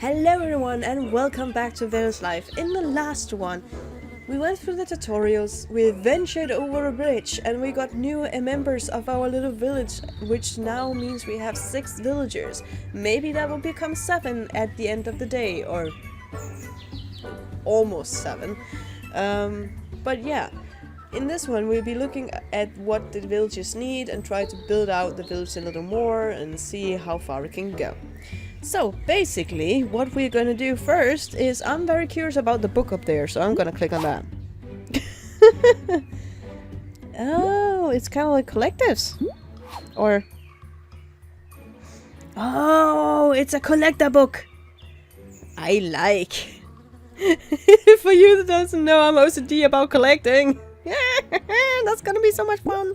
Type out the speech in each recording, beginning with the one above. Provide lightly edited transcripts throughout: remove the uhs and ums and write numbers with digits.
Hello everyone and welcome back to Vera's Life. In the last one, we went through the tutorials, we ventured over a bridge and we got new members of our little village, which now means we have 6 villagers. Maybe that will become 7 at the end of the day, or almost 7. But yeah, in this one we'll be looking at what the villagers need and try to build out the village a little more and see how far we can go. So basically what we're gonna do first is, I'm very curious about the book up there, so I'm gonna click on that. Oh, it's kind of like collectives. Or... oh, it's a collector book! I like. For you that doesn't know, I'm OCD about collecting. That's gonna be so much fun.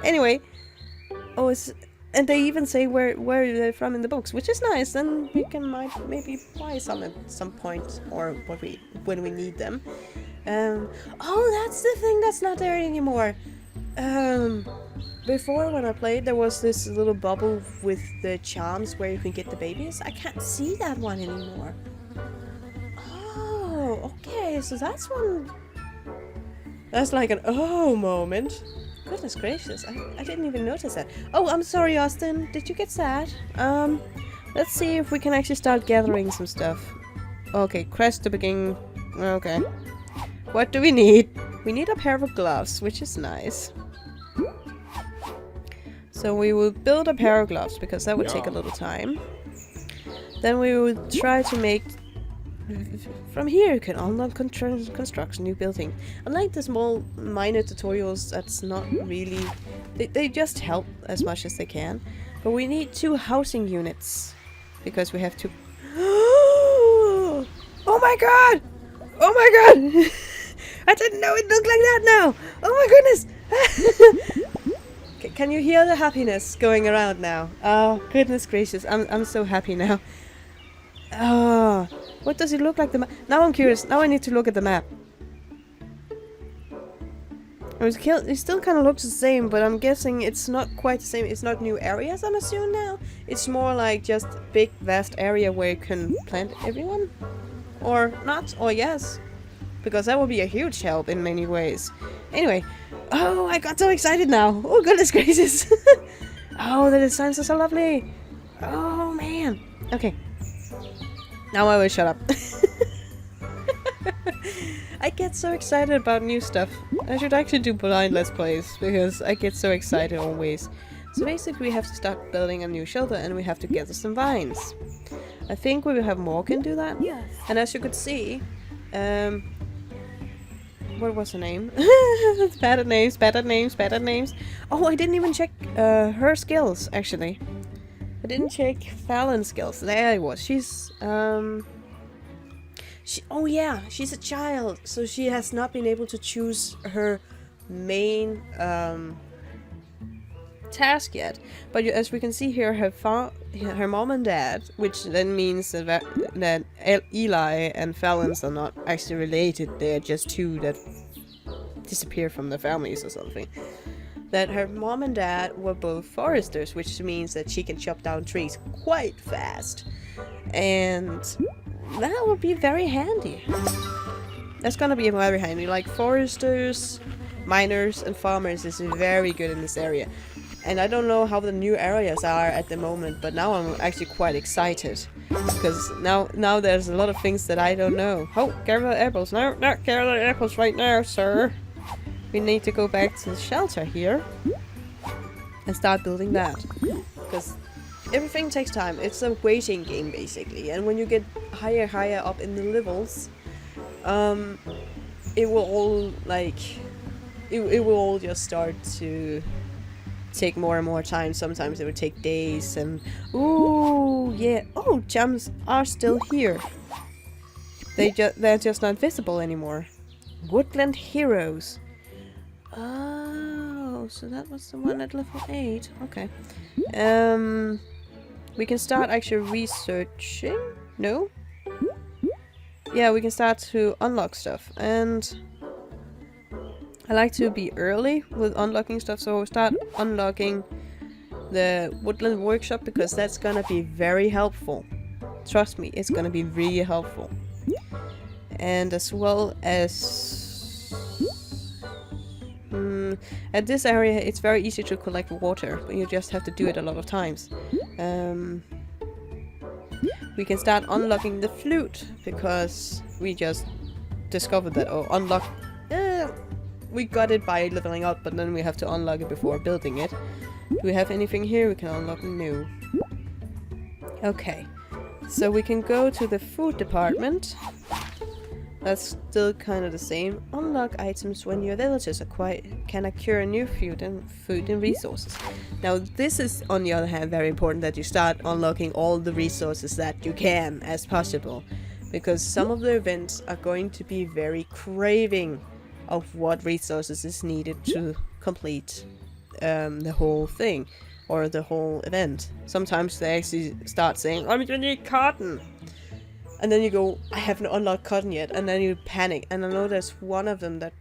Anyway. Oh, it's... and they even say where they're from in the books, which is nice. Then we can maybe buy some at some point, or when we need them. Oh, that's the thing that's not there anymore. Before when I played, there was this little bubble with the charms where you can get the babies. I can't see that one anymore. Oh, okay, so that's one. That's like an oh moment. Goodness gracious, I didn't even notice that. Oh, I'm sorry, Austin. Did you get sad? Let's see if we can actually start gathering some stuff. Okay, crest to begin. Okay. What do we need? We need a pair of gloves, which is nice. So we will build a pair of gloves, because that would take a little time. Then we will try to make... from here you can unlock construction, new building. Unlike the small minor tutorials, that's not really... They just help as much as they can. But we need 2 housing units. Because we have to... oh my god! Oh my god! I didn't know it looked like that now! Oh my goodness! Can you hear the happiness going around now? Oh, goodness gracious, I'm so happy now. Oh... what does it look like? Now I'm curious. Now I need to look at the map. It still kind of looks the same, but I'm guessing it's not quite the same. It's not new areas, I'm assuming now. It's more like just big, vast area where you can plant everyone. Or not, or yes. Because that would be a huge help in many ways. Anyway. Oh, I got so excited now. Oh, goodness gracious. Oh, the designs are so lovely. Oh, man. Okay. Now I will shut up. I get so excited about new stuff. I should actually do blind let's plays, because I get so excited always. So basically we have to start building a new shelter and we have to gather some vines. I think we will have Morgan do that. Yes. And as you could see, what was her name? Bad names. Oh, I didn't even check her skills, actually. I didn't check Fallon's skills. There it was. She's, oh yeah, she's a child, so she has not been able to choose her main, task yet. But as we can see here, her mom and dad, which then means that Eli and Fallon's are not actually related. They're just 2 that disappear from their families or something. That her mom and dad were both foresters, which means that she can chop down trees quite fast. And that would be very handy. That's gonna be very handy. Like foresters, miners, and farmers is very good in this area. And I don't know how the new areas are at the moment, but now I'm actually quite excited. Because now there's a lot of things that I don't know. Oh, gather apples. No, not gather apples right now, sir. We need to go back to the shelter here and start building that, because everything takes time. It's a waiting game basically, and when you get higher up in the levels, it will all like it will all just start to take more and more time. Sometimes it would take days, and ooh yeah, oh, gems are still here. They're just not visible anymore. Woodland Heroes. Oh, so that was the one at level 8. Okay. We can start actually researching. No? Yeah, we can start to unlock stuff. And I like to be early with unlocking stuff, so we'll start unlocking the Woodland Workshop, because that's gonna be very helpful. Trust me, it's gonna be really helpful. And as well as... at this area, it's very easy to collect water, but you just have to do it a lot of times. We can start unlocking the flute, because we just discovered that, we got it by leveling up, but then we have to unlock it before building it. Do we have anything here we can unlock? No. Okay, so we can go to the food department. That's still kind of the same. Unlock items when your villagers can acquire new food and resources. Now this is, on the other hand, very important that you start unlocking all the resources that you can as possible. Because some of the events are going to be very craving of what resources is needed to complete the whole thing. Or the whole event. Sometimes they actually start saying, I'm gonna need cotton! And then you go, I haven't unlocked cotton yet, and then you panic. And I know there's one of them that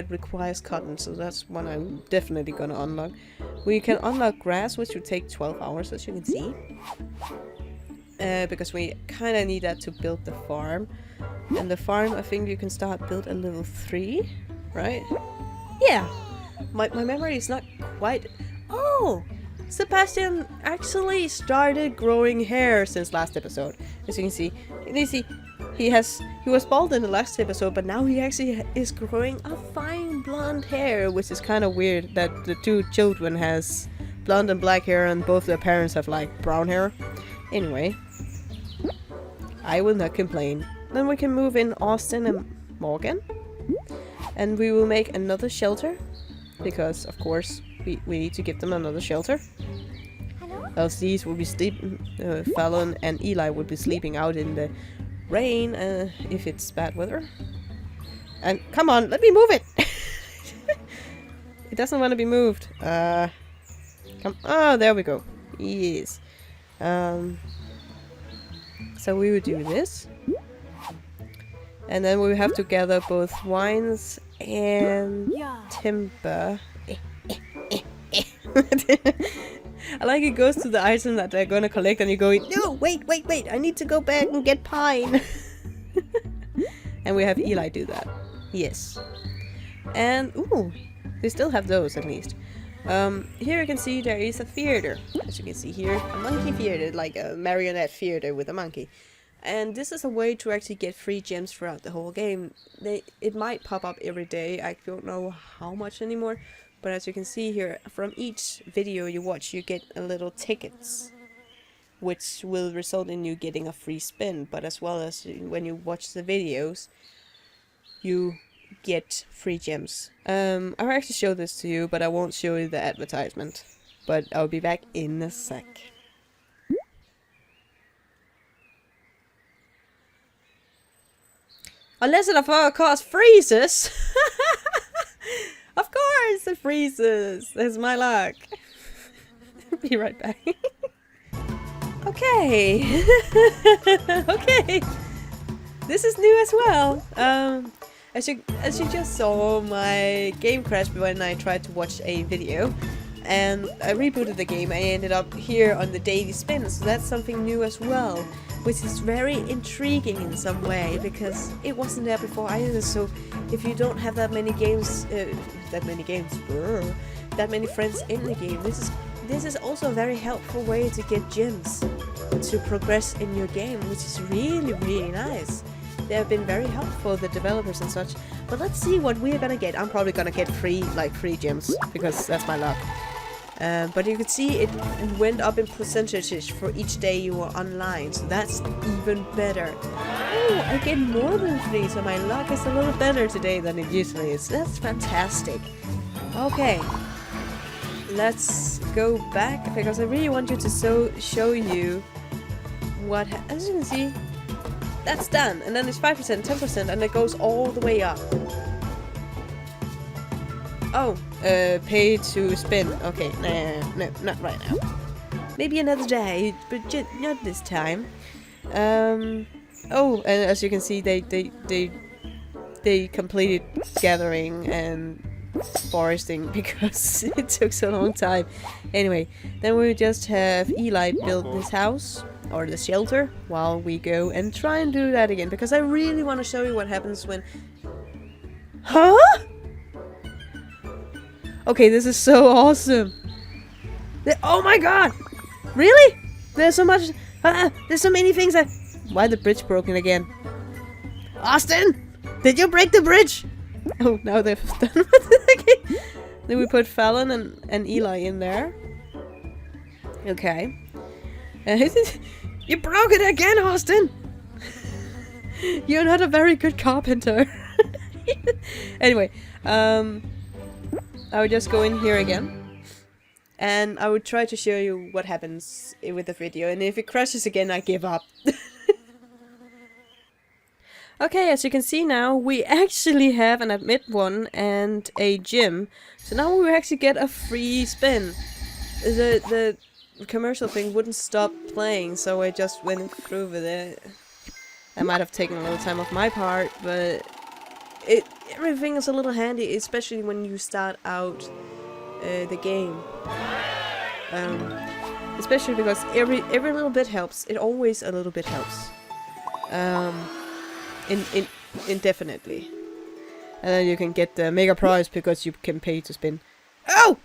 requires cotton, so that's one I'm definitely gonna unlock. We can unlock grass, which would take 12 hours, as you can see. Because we kind of need that to build the farm. And the farm, I think you can start build at level 3, right? Yeah! My memory is not quite... Oh! Sebastian actually started growing hair since last episode. As you can see, he was bald in the last episode, but now he actually is growing a fine blonde hair, which is kind of weird that the two children has blonde and black hair and both their parents have like brown hair. Anyway, I will not complain. Then we can move in Austin and Morgan, and we will make another shelter because, of course, we need to give them another shelter. Else these will be sleeping, Fallon and Eli will be sleeping out in the rain if it's bad weather. And come on, let me move it! It doesn't want to be moved. Oh, there we go. Yes. So we would do this. And then we have to gather both wines and timber. I like it goes to the item that they're gonna collect and you go, no, wait, I need to go back and get pine. And we have Eli do that. Yes. And, ooh, they still have those at least. Here you can see there is a theater. As you can see here, a monkey theater, like a marionette theater with a monkey. And this is a way to actually get free gems throughout the whole game. It might pop up every day, I don't know how much anymore. But as you can see here, from each video you watch, you get a little tickets, which will result in you getting a free spin. But as well as when you watch the videos, you get free gems. I'll actually show this to you, but I won't show you the advertisement. But I'll be back in a sec. Unless it, of course, freezes! Of course it freezes! That's my luck. Be right back. Okay. Okay. This is new as well. As you just saw, my game crashed when I tried to watch a video. And I rebooted the game. I ended up here on the daily spin, so that's something new as well. Which is very intriguing in some way, because it wasn't there before either. So if you don't have that many games, that many friends in the game, this is also a very helpful way to get gems to progress in your game, which is really, really nice. They have been very helpful, the developers and such. But let's see what we're gonna get. I'm probably gonna get free gems, because that's my luck. But you can see it went up in percentages for each day you were online, so that's even better. Oh, I get more than 3, so my luck is a little better today than it usually is. That's fantastic. Okay, let's go back, because I really want you to show you what, as you can see, that's done. And then it's 5%, 10%, and it goes all the way up. Oh, pay to spin. Okay, no, not right now. Maybe another day, but not this time. Oh, and as you can see, they completed gathering and foresting because it took so long time. Anyway, then we just have Eli build this house, or the shelter, while we go and try and do that again, because I really want to show you what happens when... Huh? Okay, this is so awesome. Oh my god! Really? There's so much... there's so many things that... Why the bridge broken again? Austin! Did you break the bridge? Oh, now they've done with it again. Then we put Fallon and Eli in there. Okay. You broke it again, Austin! You're not a very good carpenter. Anyway, I would just go in here again. And I would try to show you what happens with the video. And if it crashes again, I give up. Okay, as you can see now, we actually have an admit one and a gym. So now we actually get a free spin. The commercial thing wouldn't stop playing, so I just went through with it. I might have taken a little time off my part, but everything is a little handy, especially when you start out the game. Especially because every little bit helps. It always a little bit helps. Indefinitely. And then you can get the mega prize because you can pay to spin. Oh!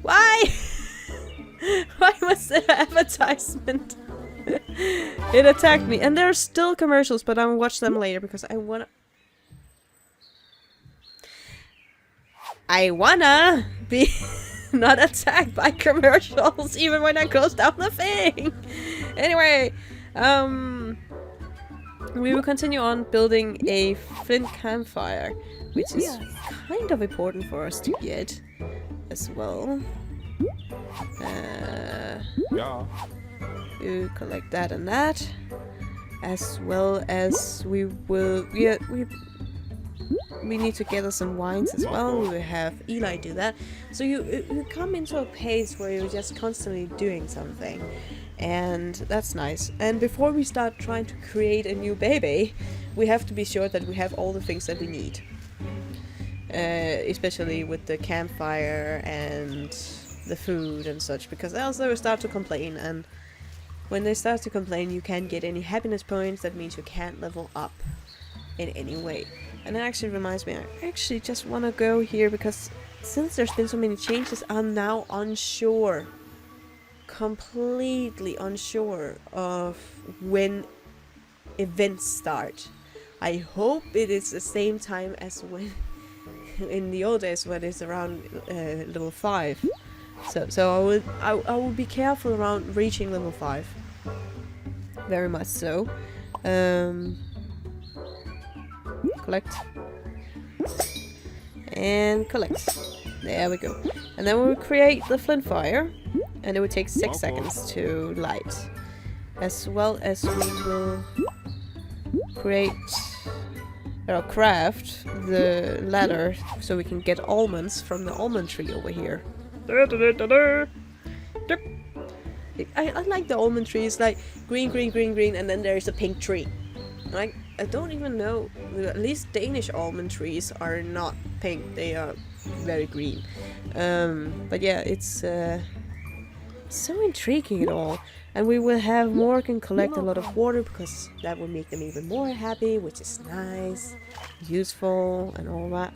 Why? Why was there advertisement? It attacked me. And there are still commercials, but I'll watch them later because I wanna be not attacked by commercials even when I close down the thing. Anyway, we will continue on building a flint campfire, which is kind of important for us to get as well. We collect that and that, as well as we will. We need to gather some wines as well. We will have Eli do that. So you come into a pace where you're just constantly doing something, and that's nice. And before we start trying to create a new baby, we have to be sure that we have all the things that we need. Especially with the campfire and the food and such, because else they will start to complain, and when they start to complain you can't get any happiness points. That means you can't level up in any way. And that actually reminds me, I actually just want to go here because since there's been so many changes, I'm now unsure, completely unsure of when events start. I hope it is the same time as when in the old days, when it's around level 5. So I will be careful around reaching level 5. Very much so. Collect. And collect. There we go. And then we'll create the flint fire. And it will take 6 seconds to light. As well as we will create or craft the ladder so we can get almonds from the almond tree over here. I like the almond tree. It's like green, green, green, green, and then there's a pink tree. Like, I don't even know. At least Danish almond trees are not pink. They are very green. But yeah, it's so intriguing at all. And we will have Morgan collect a lot of water because that will make them even more happy, which is nice, useful, and all that.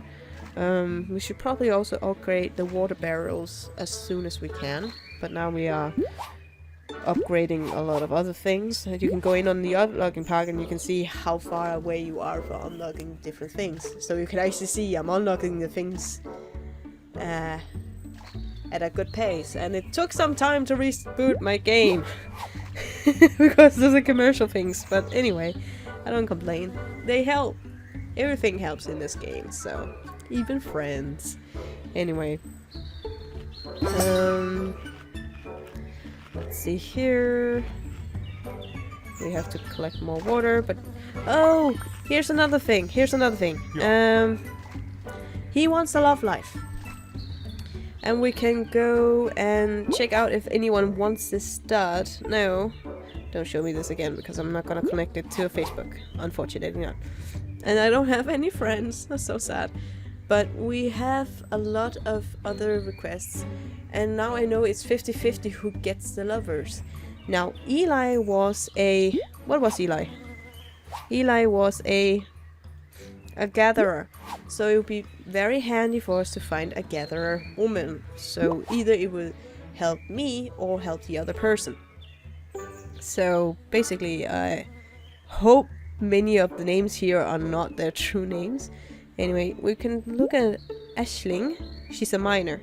We should probably also upgrade the water barrels as soon as we can. But now we are upgrading a lot of other things. And you can go in on the unlocking pack and you can see how far away you are from unlocking different things. So you can actually see I'm unlocking the things at a good pace. And it took some time to reboot my game because of the commercial things. But anyway, I don't complain. They help. Everything helps in this game, so even friends. Anyway, let's see here. We have to collect more water, but oh, here's another thing. Here's another thing. He wants a love life, and we can go and check out if anyone wants this stud. No, don't show me this again because I'm not gonna connect it to Facebook. Unfortunately not. And I don't have any friends. That's so sad. But we have a lot of other requests, and now I know it's 50-50 who gets the lovers. Now, Eli was a... What was Eli? Eli was a gatherer. So it would be very handy for us to find a gatherer woman. So either it will help me or help the other person. So basically, I hope many of the names here are not their true names. Anyway, we can look at Aisling. She's a miner.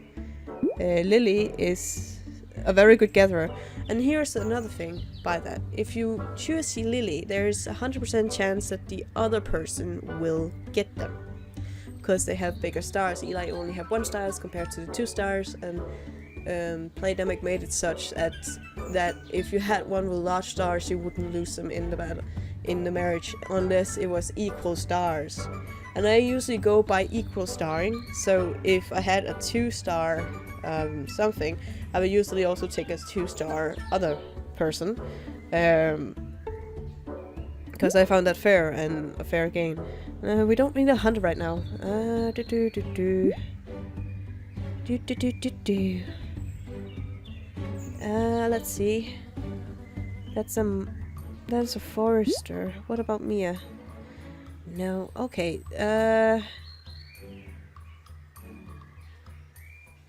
Lily is a very good gatherer. And here's another thing by that. If you choose Lily, there's a 100% chance that the other person will get them. Because they have bigger stars. Eli only have 1 star compared to the 2 stars. And Playdemic made it such that if you had one with large stars, you wouldn't lose them in the battle, in the marriage, unless it was equal stars. And I usually go by equal starring, so if I had a 2-star something, I would usually also take a 2-star other person, because I found that fair and a fair game. We don't need 100 right now. Let's see. That's a forester. What about Mia? No. Okay.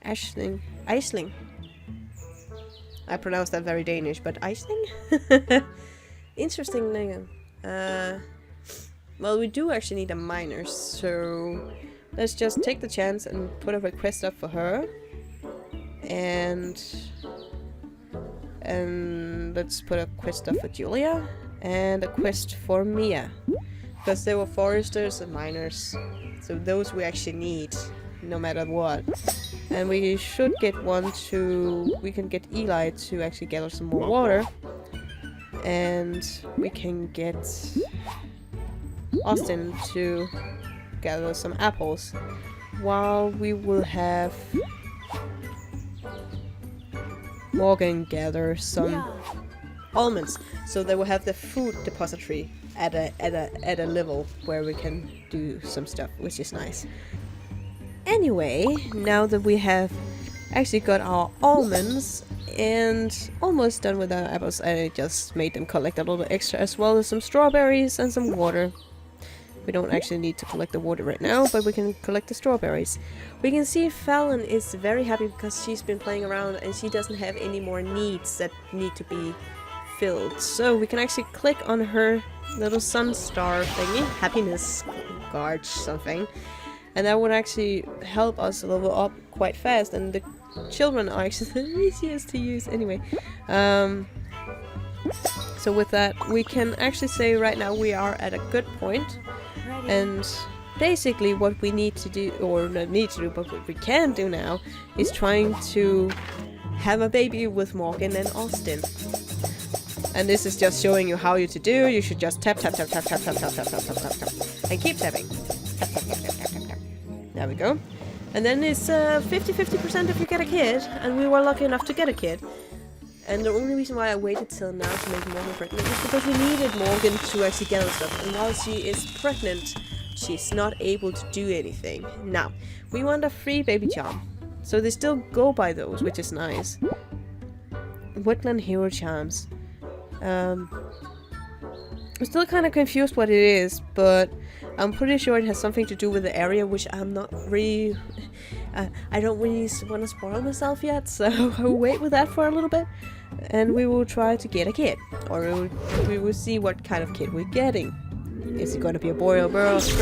Aisling. I pronounced that very Danish, but Aisling? Interesting name. Well, we do actually need a miner, so let's just take the chance and put a request up for her. And let's put a quest up for Julia and a quest for Mia. Because they were foresters and miners, so those we actually need, no matter what. And we should get one to... We can get Eli to actually gather some more water. And we can get Austin to gather some apples. While we will have Morgan gather some almonds. So they will have the food depository at a level where we can do some stuff, which is nice. Anyway, now that we have actually got our almonds and almost done with our apples, I just made them collect a little bit extra, as well as some strawberries and some water. We don't actually need to collect the water right now, but we can collect the strawberries. We can see Fallon is very happy because she's been playing around and she doesn't have any more needs that need to be filled. So we can actually click on her little sun star thingy, happiness guard something, and that would actually help us level up quite fast, and the children are actually the easiest to use anyway. So with that, we can actually say right now we are at a good point. And basically what we need to do, or not need to do, but what we can do now is trying to have a baby with Morgan and Austin. And this is just showing you how to do. You should just tap, tap, tap, tap, tap, tap, tap, tap, tap, tap, tap, tap, and keep tapping. Tap, tap, tap, tap, tap, tap, tap. There we go. And then it's 50-50% if you get a kid, and we were lucky enough to get a kid. And the only reason why I waited till now to make Morgan pregnant is because we needed Morgan to actually get her stuff. And while she is pregnant, she's not able to do anything. Now, we want a free baby charm. So they still go by those, which is nice. Woodland Hero Charms. I'm still kind of confused what it is, but I'm pretty sure it has something to do with the area, which I'm not really... I don't really want to spoil myself yet, so I'll wait with that for a little bit. And we will try to get a kid. Or we will see what kind of kid we're getting. Is it going to be a boy or girl? Is it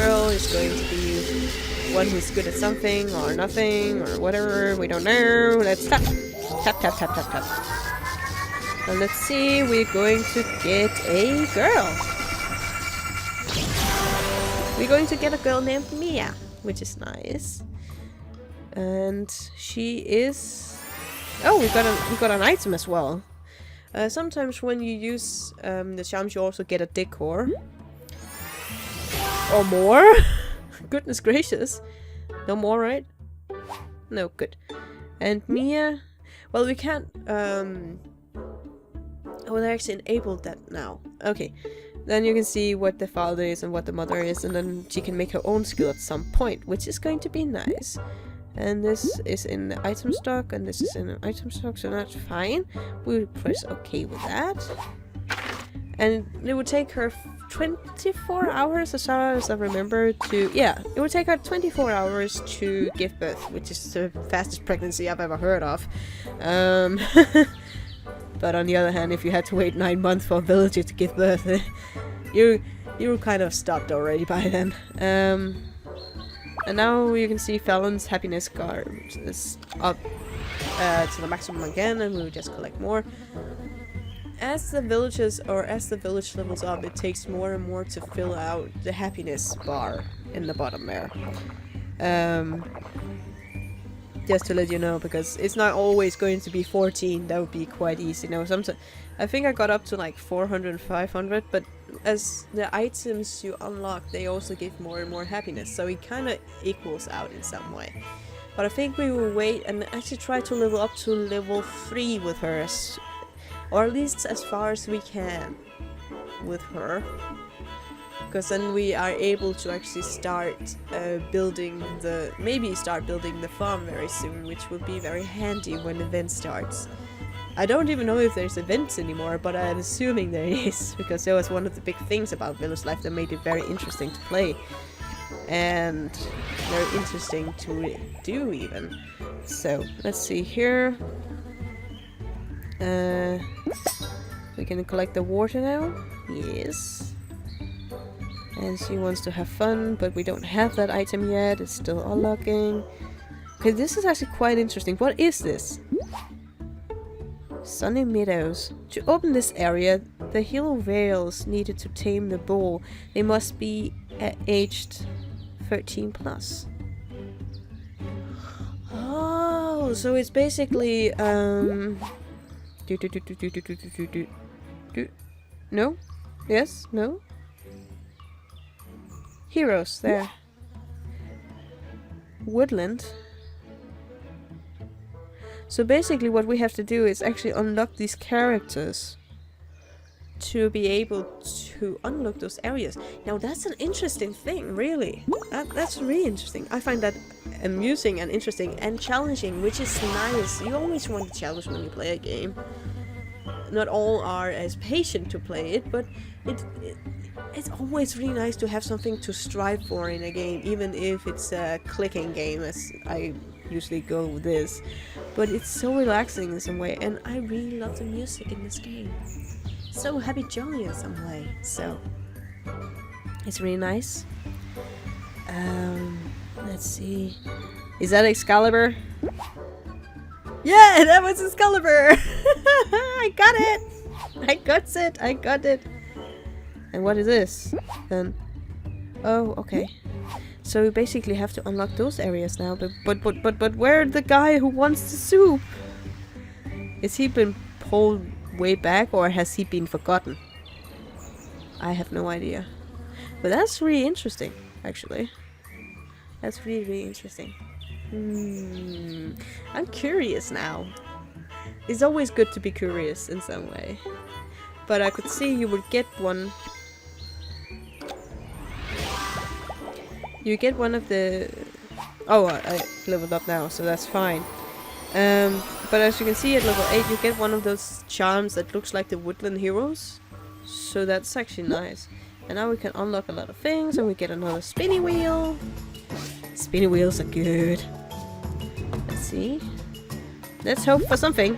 going to be one who's good at something or nothing or whatever? We don't know. Let's tap. Tap, tap, tap, tap, tap. And let's see, we're going to get a girl. We're going to get a girl named Mia, which is nice. And she is... Oh, we got an item as well. Sometimes when you use the charms, you also get a decor. Or more. Goodness gracious. No more, right? No, good. And Mia... Well, we can't... Oh, they actually enabled that now. Okay. Then you can see what the father is and what the mother is, and then she can make her own skill at some point, which is going to be nice. And this is in the item stock, and this is in an item stock, so that's fine. We'll press OK with that. And it would take her 24 hours, as far as I remember, to... Yeah, it would take her 24 hours to give birth, which is the fastest pregnancy I've ever heard of. But on the other hand, if you had to wait 9 months for a villager to give birth, you were kind of stopped already by then. And now you can see Fallon's happiness card is up to the maximum again, and we'll just collect more. As the villages, or as the village levels up, it takes more and more to fill out the happiness bar in the bottom there. Just to let you know, because it's not always going to be 14, that would be quite easy. Now, sometimes I think I got up to like 400 and 500, but as the items you unlock, they also give more and more happiness, so it kind of equals out in some way. But I think we will wait and actually try to level up to level 3 with her, or at least as far as we can with her. Because then we are able to actually start maybe start building the farm very soon, which will be very handy when the event starts. I don't even know if there's events anymore, but I'm assuming there is, because that was one of the big things about Village Life that made it very interesting to play. And very interesting to do even. So, let's see here. We can collect the water now. Yes. And she wants to have fun, but we don't have that item yet. It's still unlocking. Okay, this is actually quite interesting. What is this? Sunny Meadows. To open this area, the hero whales needed to tame the bull. They must be aged 13 plus. Oh, so it's basically no? Yes? No? Heroes, there. Woodland. So basically what we have to do is actually unlock these characters to be able to unlock those areas. Now that's an interesting thing, really. That's really interesting. I find that amusing and interesting and challenging, which is nice. You always want a challenge when you play a game. Not all are as patient to play it, but it's always really nice to have something to strive for in a game, even if it's a clicking game, as I usually go with this. But it's so relaxing in some way, and I really love the music in this game. So happy jolly in some way, so it's really nice. Let's see. Is that Excalibur? Yeah, that was Excalibur! I got it! I got it! And what is this? Then... Oh, okay. So we basically have to unlock those areas now, but where's the guy who wants the soup? Is he been pulled way back, or has he been forgotten? I have no idea. But that's really interesting, actually. That's really, really interesting. I'm curious now. It's always good to be curious in some way. But I could see you would get one. You get one of the... Oh, I leveled up now, so that's fine. But as you can see at level 8, you get one of those charms that looks like the woodland heroes. So that's actually nice. And now we can unlock a lot of things, and we get another spinny wheel. Spinny wheels are good. Let's see. Let's hope for something.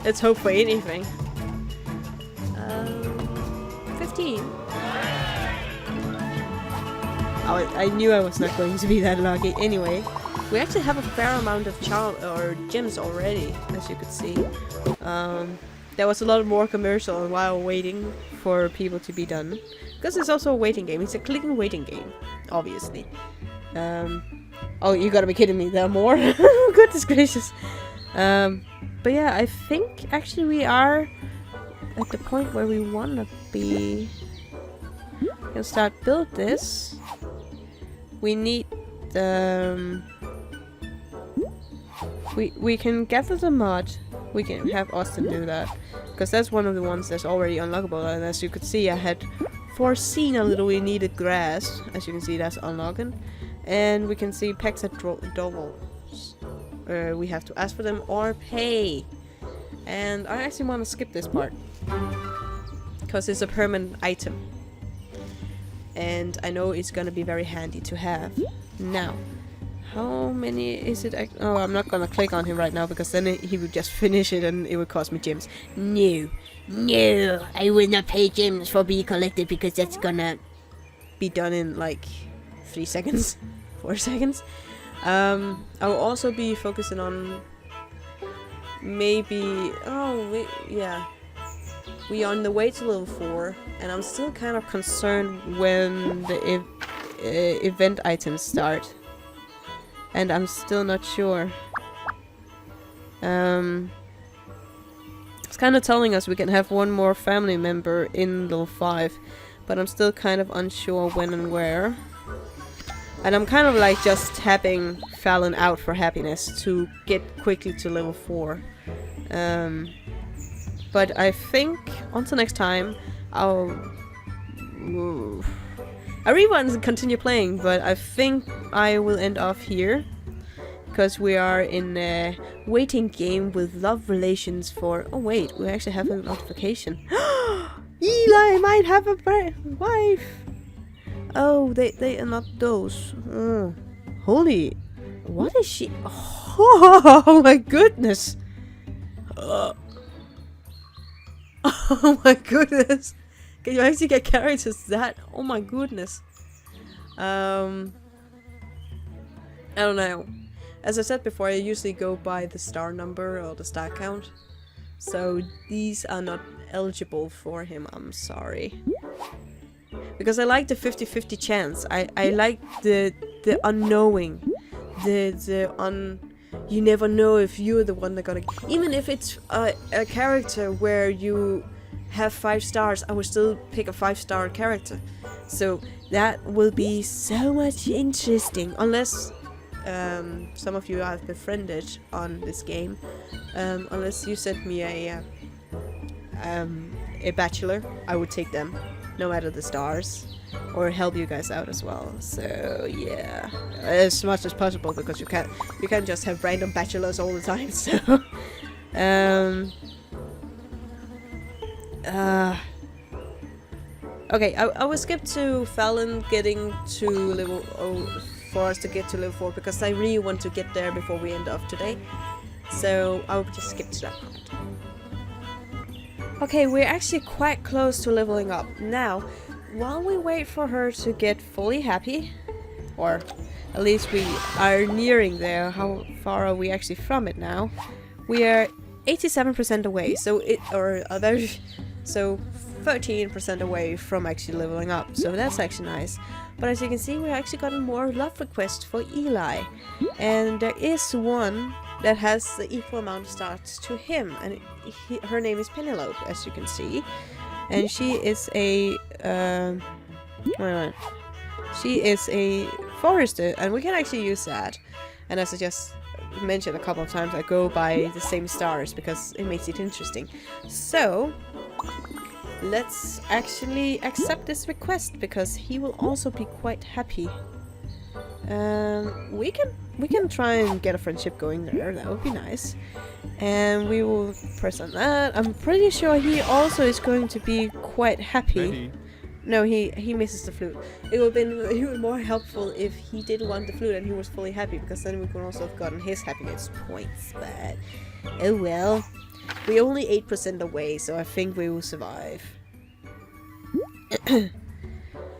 Let's hope for anything. 15. Oh, I knew I was not going to be that lucky. Anyway, we actually have a fair amount of gems already, as you could see. There was a lot more commercial while waiting for people to be done. Because it's also a waiting game. It's a clicking waiting game, obviously. Oh, you gotta be kidding me. There are more? Goodness gracious. But yeah, I think actually we are at the point where we wanna be. We can start build this. We need the... we can gather the mud. We can have Austin do that. because that's one of the ones that's already unlockable. And as you could see, I had foreseen a little we needed grass. As you can see, that's unlocking. And we can see pecks at doubles. We have to ask for them or pay. And I actually want to skip this part, because it's a permanent item. And I know it's gonna be very handy to have. Now, how many is it? Oh, I'm not gonna click on him right now, because then he would just finish it and it would cost me gems. No, no, I will not pay gems for being collected, because that's gonna be done in like 3 seconds, 4 seconds. I will also be focusing on maybe, yeah. We are on the way to level 4, and I'm still kind of concerned when the event items start. And I'm still not sure. It's kind of telling us we can have one more family member in level 5, but I'm still kind of unsure when and where. And I'm kind of like just tapping Fallon out for happiness to get quickly to level 4. But I think until next time, I really want to continue playing, but I think I will end off here, because we are in a waiting game with love relations for. Oh wait, we actually have a notification. Eli might have a wife. Oh, they are not those. Holy, what is she? Oh my goodness. Oh my goodness. Can you actually get characters that? Oh my goodness. I don't know. As I said before, I usually go by the star number or the star count. So these are not eligible for him, I'm sorry. Because I like the 50-50 chance. I like the unknowing. You never know if you're the one that gonna... Even if it's a character where you have 5 stars, I will still pick a 5-star character. So that will be so much interesting. Unless some of you I've befriended on this game. Unless you sent me a bachelor, I would take them, no matter the stars. Or help you guys out as well. So yeah, as much as possible, because you can't just have random bachelors all the time. So okay, I will skip to Fallon getting to level for us to get to level 4, because I really want to get there before we end off today. So I will just skip to that part. Okay, we're actually quite close to leveling up now. While we wait for her to get fully happy, or at least we are nearing there, how far are we actually from it now? We are 87% away, so 13% away from actually leveling up, so that's actually nice. But as you can see, we actually gotten more love requests for Eli, and there is one that has the equal amount of stars to him, and her name is Penelope, as you can see. And she is a forester, and we can actually use that. And as I just mentioned a couple of times, I go by the same stars because it makes it interesting. So let's actually accept this request, because he will also be quite happy. We can try and get a friendship going there. That would be nice. And we will press on that. I'm pretty sure he also is going to be quite happy. Ready. No, he misses the flute. It would have been even more helpful if he did want the flute and he was fully happy, because then we could also have gotten his happiness points. But oh well. We're only 8% away, so I think we will survive.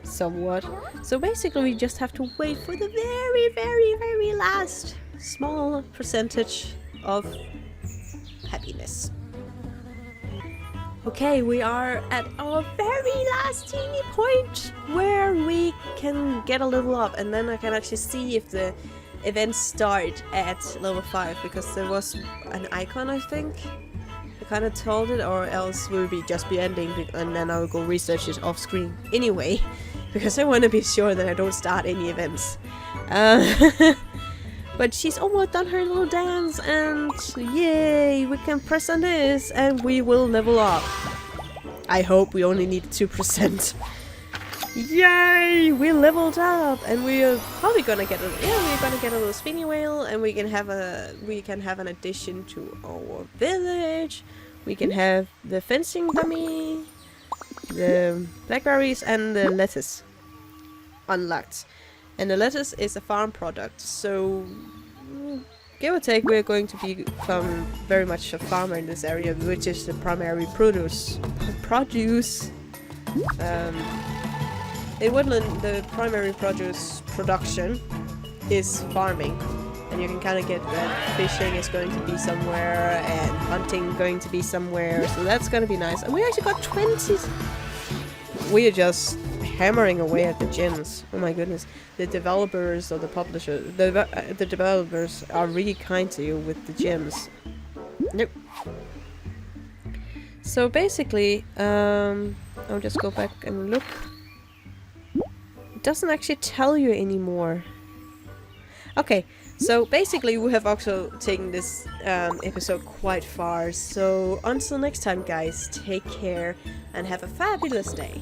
Somewhat. So basically we just have to wait for the very, very, very last small percentage of happiness. Okay, we are at our very last teeny point where we can get a level up, and then I can actually see if the events start at level 5, because there was an icon, I think. I kind of told it, or else we'll just be ending, and then I'll go research it off screen anyway, because I want to be sure that I don't start any events. But she's almost done her little dance, and yay, we can press on this, and we will level up. I hope we only need 2%. Yay! We leveled up, and we're probably gonna get a little spinny whale, and we can have an addition to our village. We can have the fencing dummy, the blackberries, and the lettuce unlocked. And the lettuce is a farm product, so give or take, we're going to become very much a farmer in this area, which is the primary produce. In Woodland, the primary produce production is farming, and you can kind of get that fishing is going to be somewhere and hunting going to be somewhere, so that's going to be nice. And we actually got 20. We are just hammering away at the gems. Oh my goodness, the developers or the publishers, the developers are really kind to you with the gems. Nope. So basically, I'll just go back and look. It doesn't actually tell you anymore. Okay, so basically we have also taken this episode quite far. So until next time, guys, take care and have a fabulous day.